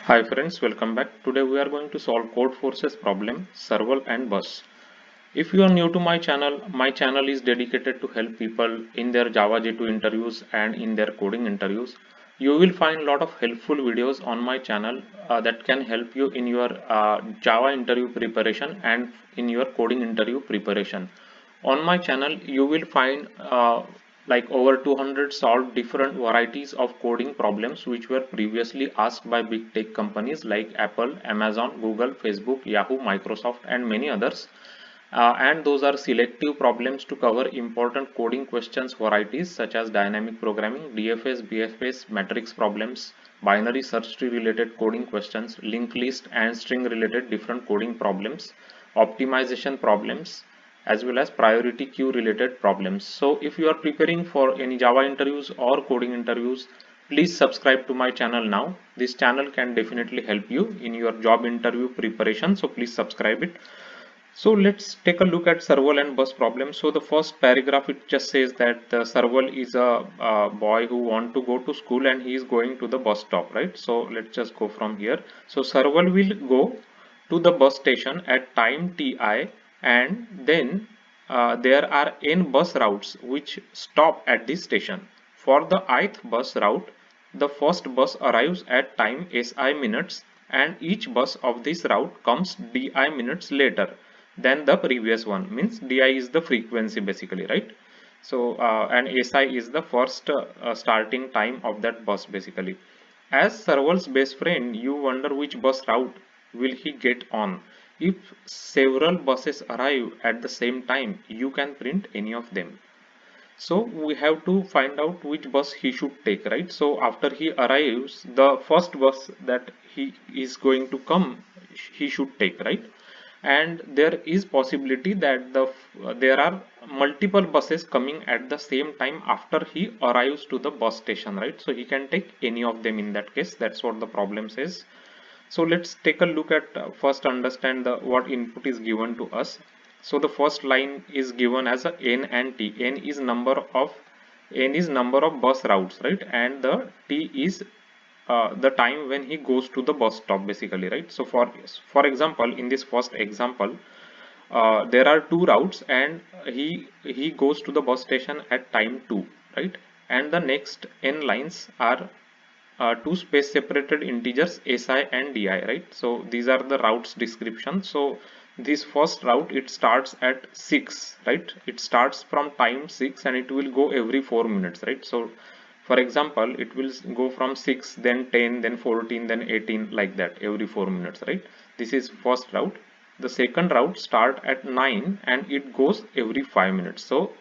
Hi friends, welcome back. Today we are going to solve Codeforce's problem, serval and bus. If you are new to my channel is dedicated to help people in their Java J2 interviews and in their coding interviews. You will find a lot of helpful videos on my channel that can help you in your Java interview preparation and in your coding interview preparation. On my channel, you will find like over 200 solved different varieties of coding problems which were previously asked by big tech companies like Apple, Amazon, Google, Facebook, Yahoo, Microsoft, and many others. And those are selective problems to cover important coding questions varieties such as dynamic programming, DFS, BFS, matrix problems, binary search tree related coding questions, linked list and string related different coding problems, optimization problems, as well as priority queue related problems. So if you are preparing for any Java interviews or coding interviews, please subscribe to my channel now. This channel can definitely help you in your job interview preparation. So please subscribe it. So let's take a look at serval and bus problem. So the first paragraph, it just says that the serval is a boy who want to go to school and he is going to the bus stop, right? So let's just go from here. So serval will go to the bus station at time ti, and then there are n bus routes which stop at this station. For the ith bus route, the first bus arrives at time si minutes, and each bus of this route comes di minutes later than the previous one. Means di is the frequency basically, right? So and si is the first starting time of that bus basically. As serval's best friend, you wonder which bus route will he get on. If several buses arrive at the same time, you can print any of them. So we have to find out which bus he should take, right? So after he arrives, the first bus that he is going to come, he should take, right? And there is possibility that there are multiple buses coming at the same time after he arrives to the bus station, right? So he can take any of them in that case. That's what the problem says. So let's take a look at first understand the what input is given to us. So the first line is given as a n and t. N is number of bus routes, right? And the t is the time when he goes to the bus stop basically, right? So for example, in this first example, there are two routes and he goes to the bus station at time 2, right? And the next n lines are two space separated integers si and di, right? So these are the routes description. So this first route, it starts at 6, right? It starts from time 6 and it will go every 4 minutes, right? So for example, it will go from 6, then 10, then 14, then 18, like that every 4 minutes, right? This is first route. The second route start at 9 and it goes every 5 minutes. So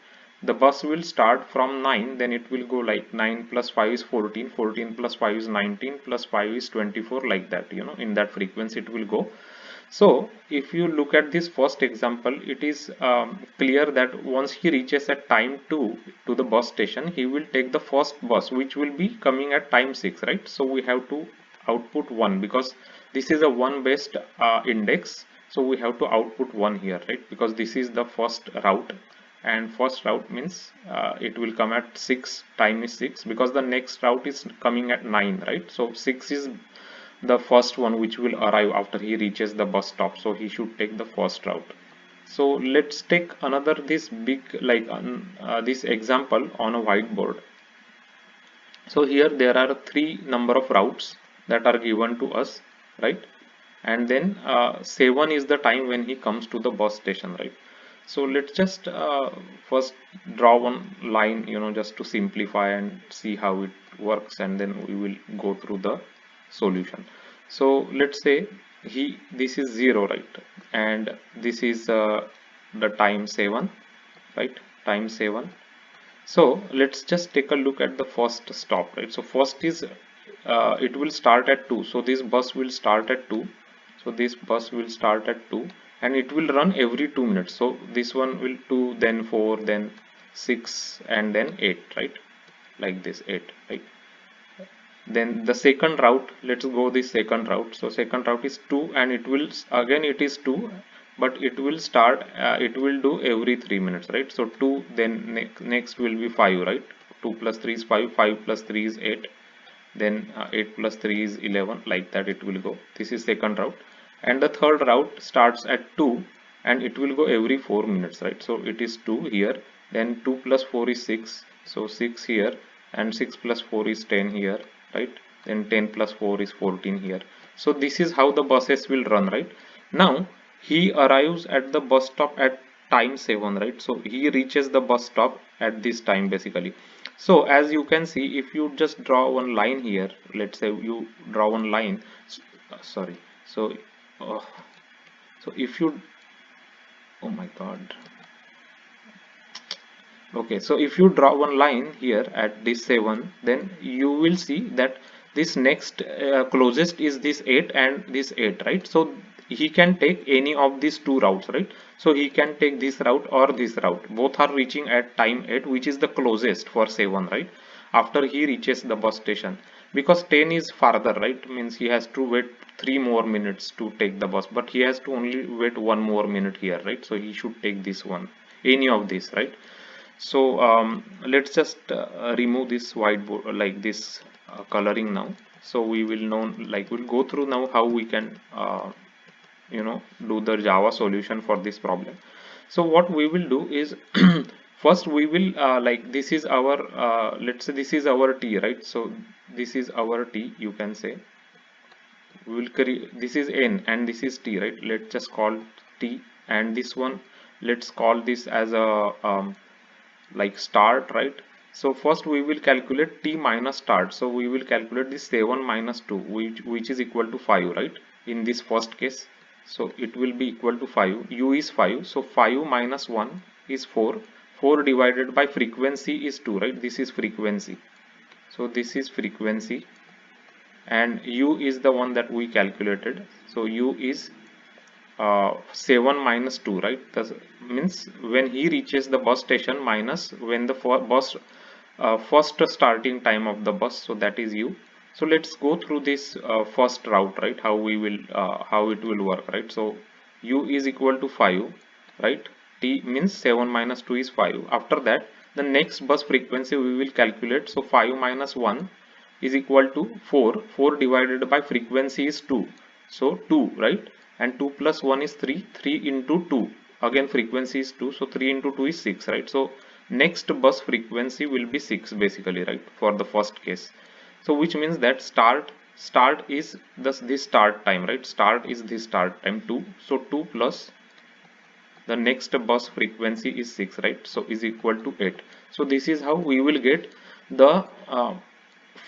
the bus will start from 9, then it will go like 9 plus 5 is 14, 14 plus 5 is 19, plus 5 is 24, like that, in that frequency it will go. So if you look at this first example, it is clear that once he reaches at time 2 to the bus station, he will take the first bus which will be coming at time 6, right? So we have to output 1 because this is a 1 based index. So we have to output 1 here, right? Because this is the first route, and first route means it will come at 6, time is 6, because the next route is coming at 9, right? So 6 is the first one which will arrive after he reaches the bus stop, so he should take the first route. So let's take another this big like this example on a whiteboard. So here there are three number of routes that are given to us, right? And then 7 is the time when he comes to the bus station, right? So let's just first draw one line, just to simplify and see how it works, and then we will go through the solution. So let's say this is 0, right? And this is the time 7, right? Time 7. So let's just take a look at the first stop, right? So first is it will start at 2. So this bus will start at 2. So this bus will start at 2 and it will run every 2 minutes. So this one will 2, then 4, then 6, and then 8, right? Like this 8, right? Then the second route, let's go the second route. So second route is 2 and it will again it is 2, but it will start it will do every 3 minutes, right? So 2, then next will be 5, right? 2 plus 3 is 5, 5 plus 3 is 8, then 8 plus 3 is 11, like that it will go. This is second route, and the third route starts at 2 and it will go every 4 minutes, right? So it is 2 here, then 2 plus 4 is 6, so 6 here, and 6 plus 4 is 10 here, right? Then 10 plus 4 is 14 here. So this is how the buses will run, right? Now he arrives at the bus stop at time 7, right? So he reaches the bus stop at this time basically. So as you can see, if you just draw one line here, let's say you draw one line, sorry, so uh, so if you, oh my god, okay, so if you draw one line here at this 7, then you will see that this next closest is this 8 and this 8, right? So he can take any of these two routes, right? So he can take this route or this route. Both are reaching at time 8, which is the closest for 7, right? After he reaches the bus station, because 10 is farther, right? Means he has to wait 3 more minutes to take the bus, but he has to only wait 1 more minute here, right? So he should take this one, any of this, right? So let's just remove this whiteboard, like this coloring now. So we will know, like we'll go through now how we can do the Java solution for this problem. So what we will do is first we will like this is our let's say this is our t, right? So this is our t, you can say. We will create, this is n and this is t, right? Let's just call t, and this one let's call this as a like start, right? So first we will calculate t minus start. So we will calculate this 7 minus 2, which is equal to 5, right? In this first case, so it will be equal to 5. U is 5, so 5 minus 1 is 4. 4 divided by frequency is 2, right? This is frequency, so this is frequency, and u is the one that we calculated. So u is 7 minus 2, right? That means when he reaches the bus station minus when the bus first starting time of the bus, so that is u. So let's go through this first route, right? How we will how it will work, right? So u is equal to 5, right? T means 7 minus 2 is 5. After that, the next bus frequency we will calculate. So 5 minus 1 is equal to 4. 4 divided by frequency is 2, so 2, right? And 2 plus 1 is 3. 3 into 2, again frequency is 2, so 3 into 2 is 6, right? So next bus frequency will be 6 basically, right, for the first case. So which means that start is this start time, right? Start is this start time 2, so 2 plus the next bus frequency is 6, right? So is equal to 8. So this is how we will get the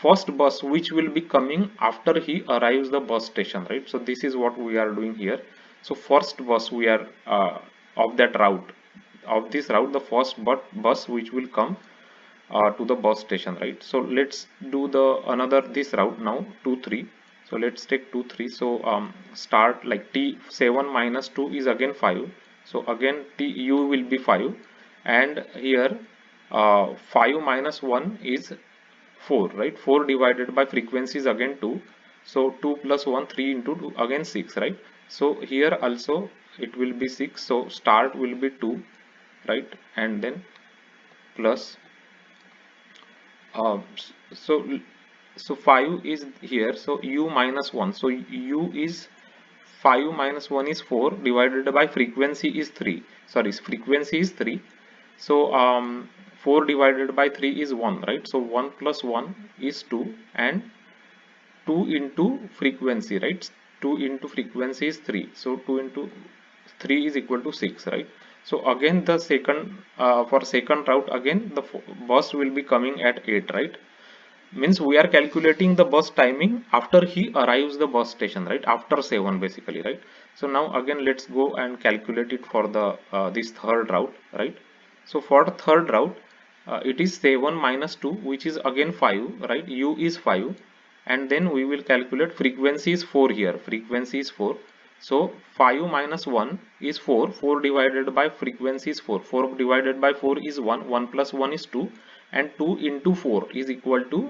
first bus which will be coming after he arrives the bus station, right? So this is what we are doing here. So first bus we are of that route, of this route, the first bus which will come to the bus station, right? So let's do the another this route now, 2 3. So let's take 2 3. So start like t 7 minus 2 is again 5, so again t u will be 5, and here 5 minus 1 is 4, right? 4 divided by frequency is again 2, so 2 plus 1 3 into 2 again 6, right? So here also it will be 6, so start will be 2, right? And then plus um, so so 5 is here, so u minus 1, so u is 5 minus 1 is 4 divided by frequency is 3, sorry, frequency is 3, so 4 divided by 3 is 1, right? So 1 plus 1 is 2, and 2 into frequency, right? 2 into frequency is 3, so 2 into 3 is equal to 6, right? So again the second for second route, again the bus will be coming at 8, right? Means we are calculating the bus timing after he arrives the bus station, right? After 7 basically, right? So now again let's go and calculate it for the this third route, right? So for the third route, it is 7 minus 2, which is again 5, right? U is 5, and then we will calculate frequency is 4 here, frequency is 4, so 5 minus 1 is 4, 4 divided by frequency is 4, 4 divided by 4 is 1, 1 plus 1 is 2, and 2 into 4 is equal to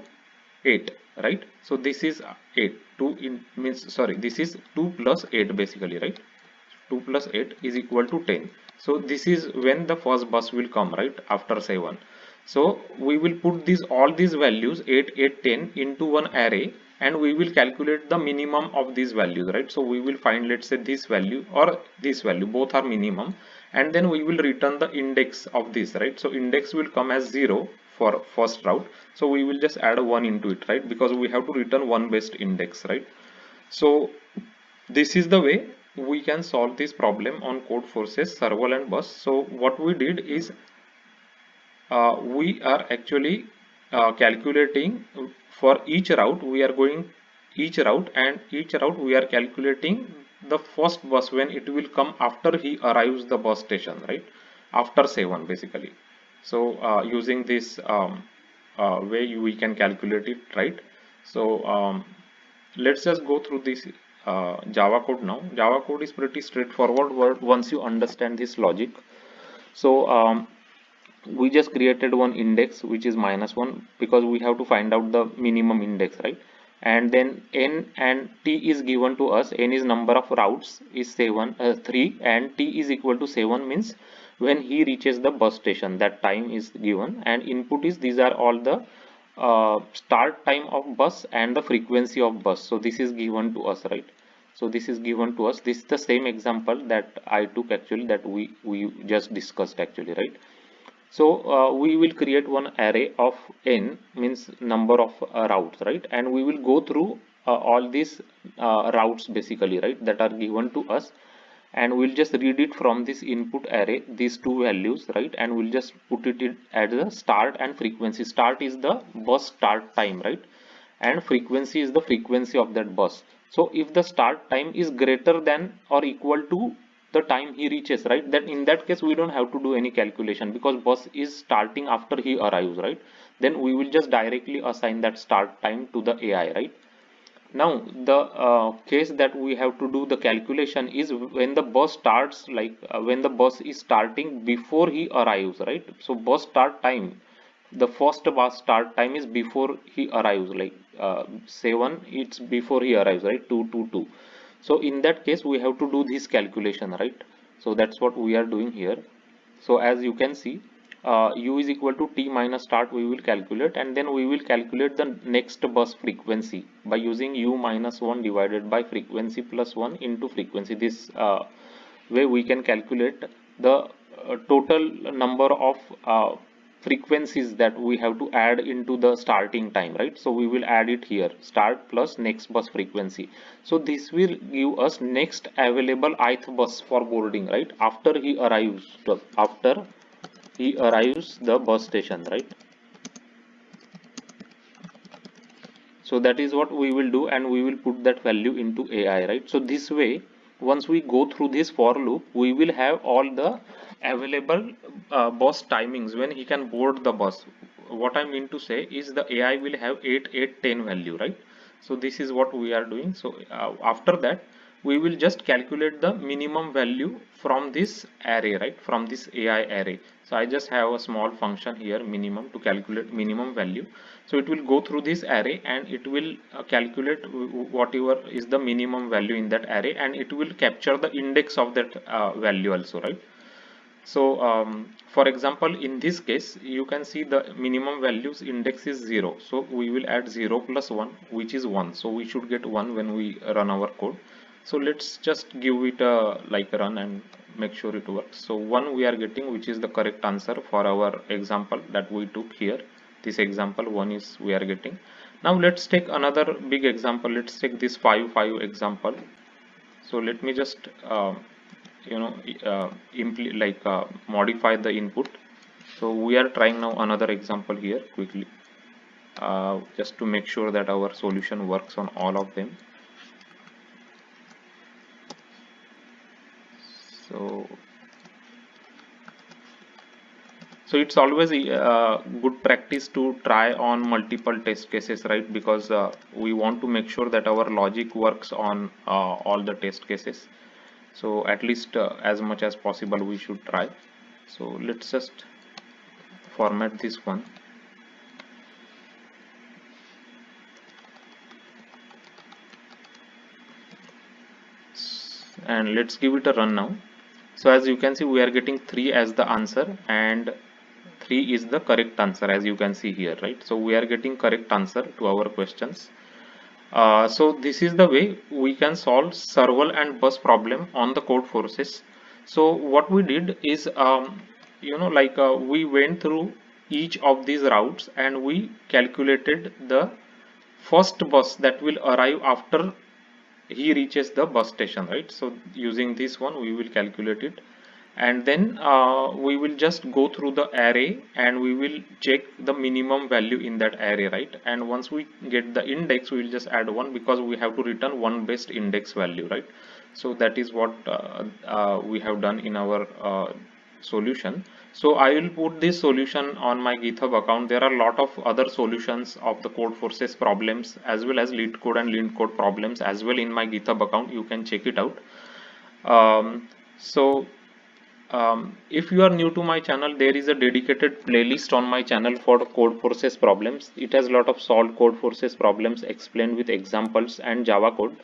8, right? So this is 8, 2 in means, sorry, this is 2 plus 8 basically, right? 2 plus 8 is equal to 10. So this is when the first bus will come, right, after 7. So we will put these all these values 8, 8, 10 into one array, and we will calculate the minimum of these values, right? So we will find, let's say, this value or this value, both are minimum, and then we will return the index of this, right? So index will come as 0 for first route, so we will just add a 1 into it, right? Because we have to return one best index, right? So this is the way we can solve this problem on Codeforces server and bus. So what we did is we are actually calculating for each route. We are going each route, and each route we are calculating the first bus when it will come after he arrives the bus station, right? After 7 basically. So using this way we can calculate it, right? So let's just go through this Java code now. Java code is pretty straightforward once you understand this logic. So we just created one index which is -1, because we have to find out the minimum index, right? And then n and t is given to us. N is number of routes is 3, and t is equal to 7 means when he reaches the bus station, that time is given, and input is, these are all the start time of bus and the frequency of bus. So this is given to us, right? So this is given to us. This is the same example that I took actually, that we just discussed actually, right? So we will create one array of n, means number of routes, right? And we will go through all these routes basically, right, that are given to us, and we'll just read it from this input array, these two values, right? And we'll just put it in at the start and frequency. Start is the bus start time, right? And frequency is the frequency of that bus. So if the start time is greater than or equal to the time he reaches, right, then in that case we don't have to do any calculation, because bus is starting after he arrives, right? Then we will just directly assign that start time to the AI, right? Now the case that we have to do the calculation is when the bus starts, like when the bus is starting before he arrives, right? So bus start time, the first bus start time is before he arrives, like 7, it's before he arrives, right? 222. So in that case we have to do this calculation, right? So that's what we are doing here. So as you can see, u is equal to t minus start we will calculate, and then we will calculate the next bus frequency by using u minus 1 divided by frequency plus 1 into frequency. This way we can calculate the total number of frequencies that we have to add into the starting time, right? So we will add it here, start plus next bus frequency. So this will give us next available ith bus for boarding, right? After he arrives, the bus station, right? So that is what we will do, and we will put that value into AI, right? So this way, once we go through this for loop, we will have all the available bus timings when he can board the bus. What I mean to say is the AI will have 8, 8, 10 value, right? So this is what we are doing. So after that, we will just calculate the minimum value from this array, right? From this AI array. So I just have a small function here, minimum, to calculate minimum value. So it will go through this array, and it will calculate whatever is the minimum value in that array, and it will capture the index of that value also, right? So for example, in this case you can see the minimum values index is 0, so we will add 0 plus 1, which is 1. So we should get 1 when we run our code. So let's just give it a like run and make sure it works. So 1 we are getting, which is the correct answer for our example that we took here. This example 1 is we are getting. Now let's take another big example. Let's take this 5 5 example. So let me just you know modify the input. So we are trying now another example here quickly, just to make sure that our solution works on all of them. So it's always a good practice to try on multiple test cases, right? Because we want to make sure that our logic works on all the test cases. So at least as much as possible we should try. So let's just format this one. And let's give it a run now. So as you can see, we are getting 3 as the answer, and 3 is the correct answer, as you can see here, right? So we are getting correct answer to our questions. So this is the way we can solve serval and bus problem on the Codeforces. So what we did is, we went through each of these routes and we calculated the first bus that will arrive after he reaches the bus station, right? So using this one we will calculate it, and then we will just go through the array and we will check the minimum value in that array, right? And once we get the index, we will just add 1 because we have to return one best index value, right? So that is what we have done in our solution. So I will put this solution on my GitHub account. There are a lot of other solutions of the Codeforces problems as well as LeetCode and LeanCode problems as well in my GitHub account. You can check it out. Um, so if you are new to my channel, there is a dedicated playlist on my channel for Codeforces problems. It has a lot of solved Codeforces problems explained with examples and Java code.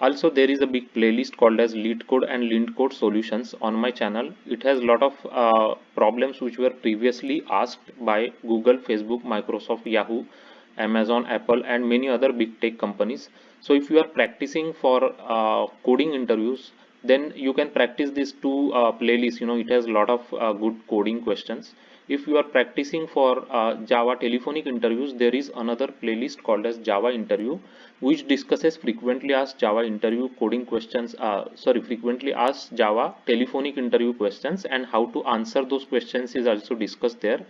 Also, there is a big playlist called as LeetCode and LeanCode solutions on my channel. It has a lot of problems which were previously asked by Google, Facebook, Microsoft, Yahoo, Amazon, Apple, and many other big tech companies. So if you are practicing for coding interviews, then you can practice these two playlists. It has a lot of good coding questions. If you are practicing for Java telephonic interviews, there is another playlist called as Java interview, which discusses frequently asked Java interview coding questions, frequently asked Java telephonic interview questions, and how to answer those questions is also discussed there.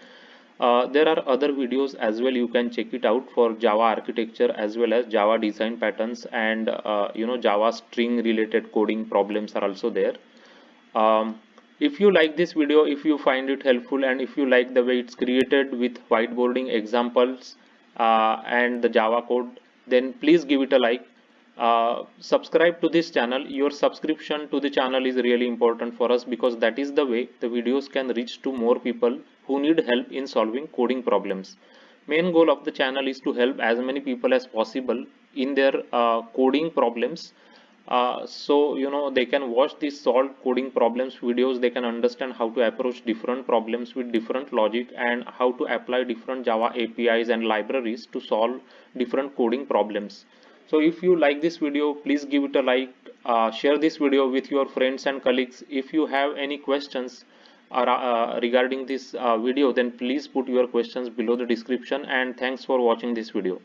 There are other videos as well, you can check it out for Java architecture as well as Java design patterns, and Java string related coding problems are also there. If you like this video, if you find it helpful, and if you like the way it's created with whiteboarding examples and the Java code, then please give it a like. Subscribe to this channel. Your subscription to the channel is really important for us because that is the way the videos can reach to more people who need help in solving coding problems. Main goal of the channel is to help as many people as possible in their coding problems. So they can watch these solved coding problems videos. They can understand how to approach different problems with different logic and how to apply different Java APIs and libraries to solve different coding problems. So if you like this video, please give it a like, share this video with your friends and colleagues. If you have any questions regarding this video, then please put your questions below the description, and thanks for watching this video.